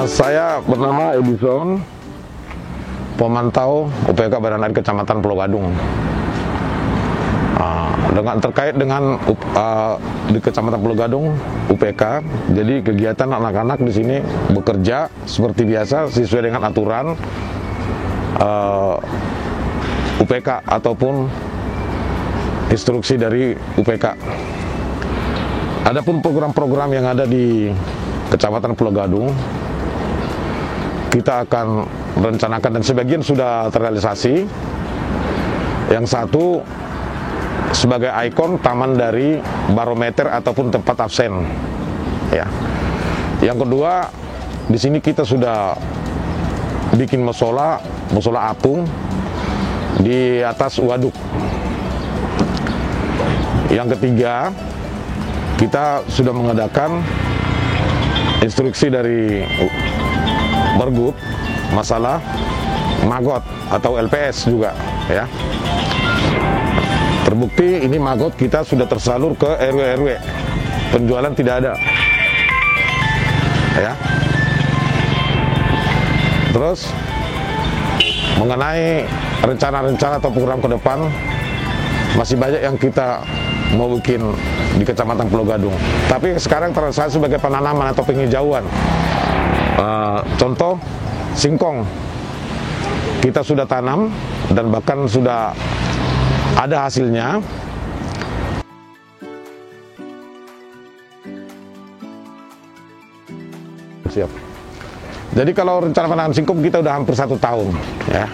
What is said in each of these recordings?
Saya bernama Edison, pemantau UPK Badan Air Kecamatan Pulau Gadung. Dengan terkait dengan di Kecamatan Pulau Gadung UPK, jadi kegiatan anak-anak di sini bekerja seperti biasa sesuai dengan aturan UPK ataupun instruksi dari UPK. Adapun program-program yang ada di Kecamatan Pulau Gadung, kita akan rencanakan dan sebagian sudah terrealisasi. Yang satu sebagai ikon taman dari barometer ataupun tempat absen. Ya. Yang kedua, di sini kita sudah bikin musola apung di atas waduk. Yang ketiga, kita sudah mengadakan instruksi dari Bergub masalah magot atau LPS juga, ya. Terbukti ini magot kita sudah tersalur ke RW-RW, penjualan tidak ada, ya. Terus mengenai rencana-rencana atau program ke depan, masih banyak yang kita mau bikin di Kecamatan Pulau Gadung. Tapi sekarang terasa sebagai penanaman atau penghijauan. Contoh singkong, kita sudah tanam dan bahkan sudah ada hasilnya. Siap. Jadi kalau rencana penanaman singkong kita udah hampir 1 tahun, ya.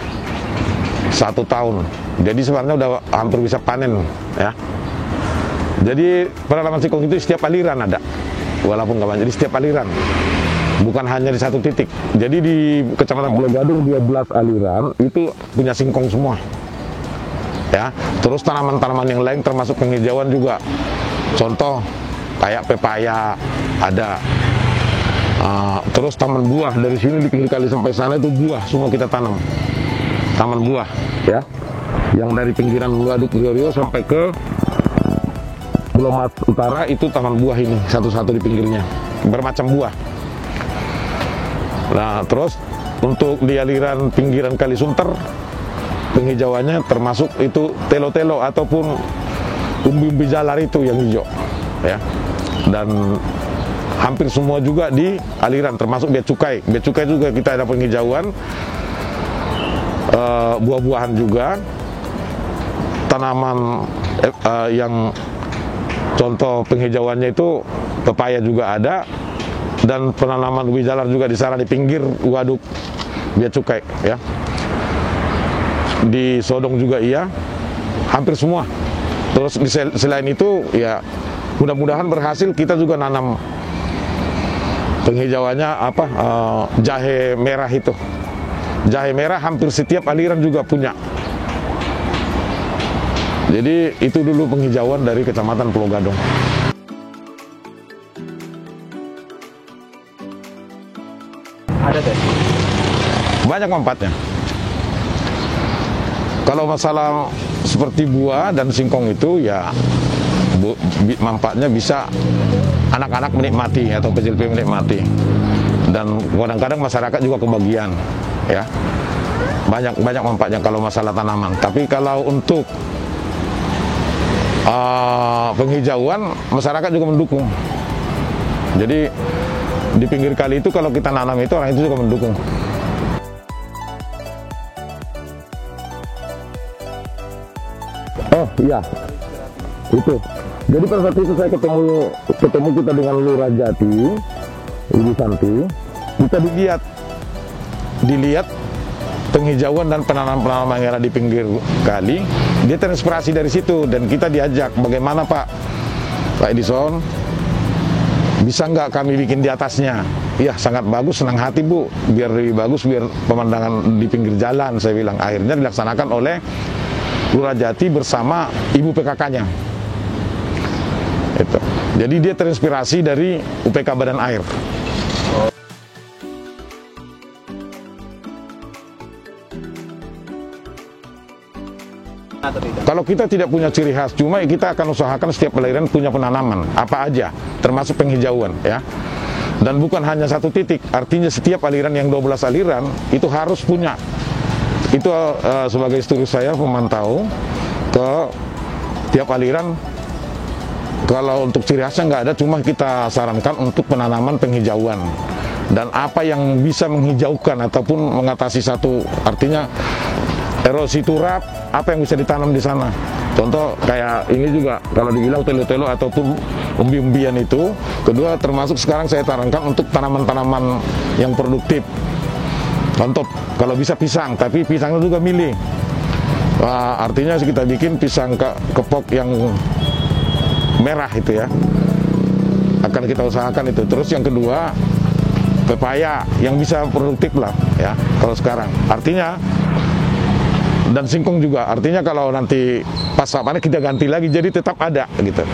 1 tahun. Jadi sebenarnya udah hampir bisa panen, ya. Jadi penanaman singkong itu setiap aliran ada, walaupun nggak banyak. Jadi setiap aliran, bukan hanya di satu titik. Jadi di Kecamatan Pulau Gadung 12 aliran itu punya singkong semua, ya. Terus tanaman-tanaman yang lain termasuk penghijauan juga. Contoh kayak pepaya ada. Terus taman buah dari sini di pinggir kali sampai sana itu buah semua kita tanam. Taman buah, ya. Yang dari pinggiran Waduk Rio sampai ke Pulau Mas Utara itu taman buah ini, satu-satu di pinggirnya, bermacam buah. Nah, terus untuk di aliran pinggiran Kali Sunter, penghijauannya termasuk itu telo-telo ataupun umbi-umbi jalar itu yang hijau, ya. Dan hampir semua juga di aliran, termasuk bea cukai. Bea cukai juga kita ada penghijauan, buah-buahan juga, tanaman yang contoh penghijauannya itu pepaya juga ada, dan penanaman ubi jalar juga di sana di pinggir waduk bea cukai, ya. Di Sodong juga iya, hampir semua. Terus selain itu ya mudah-mudahan berhasil, kita juga nanam penghijauannya jahe merah itu. Jahe merah hampir setiap aliran juga punya. Jadi itu dulu penghijauan dari Kecamatan Pulau Gadung. Ada deh. Banyak manfaatnya. Kalau masalah seperti buah dan singkong itu ya manfaatnya bisa anak-anak menikmati atau kecil menikmati. Dan kadang-kadang masyarakat juga kebagian, ya. Banyak manfaatnya kalau masalah tanaman. Tapi kalau untuk penghijauan, masyarakat juga mendukung. Jadi di pinggir kali itu kalau kita nanam itu, orang itu juga mendukung. Oh iya, itu. Jadi pada saat itu saya ketemu kita dengan Lurah Jati, Ibu Santi. Kita dilihat penghijauan dan penanaman yang ada di pinggir kali. Dia terinspirasi dari situ dan kita diajak, bagaimana Pak Edison, bisa nggak kami bikin di atasnya? Ya sangat bagus, senang hati Bu, biar lebih bagus, biar pemandangan di pinggir jalan, saya bilang. Akhirnya dilaksanakan oleh Lurah Jati bersama Ibu PKK-nya. Itu. Jadi dia terinspirasi dari UPK Badan Air. Kalau kita tidak punya ciri khas, cuma kita akan usahakan setiap pelayaran punya penanaman apa aja, termasuk penghijauan, ya. Dan bukan hanya satu titik, artinya setiap aliran yang 12 aliran itu harus punya. Itu sebagai instruksi saya pemantau ke tiap aliran. Kalau untuk ciri khasnya nggak ada, cuma kita sarankan untuk penanaman penghijauan. Dan apa yang bisa menghijaukan ataupun mengatasi satu, artinya erosi turap, apa yang bisa ditanam di sana. Contoh kayak ini juga, kalau dibilang telo-telo ataupun umbi-umbian itu. Kedua, termasuk sekarang saya sarankan untuk tanaman-tanaman yang produktif. Contoh, kalau bisa pisang, tapi pisangnya juga milih. Artinya kita bikin pisang kepok yang merah itu ya. Akan kita usahakan itu. Terus yang kedua, pepaya yang bisa produktif lah ya kalau sekarang. Artinya, dan singkong juga, artinya kalau nanti pas panen kita ganti lagi, jadi tetap ada gitu.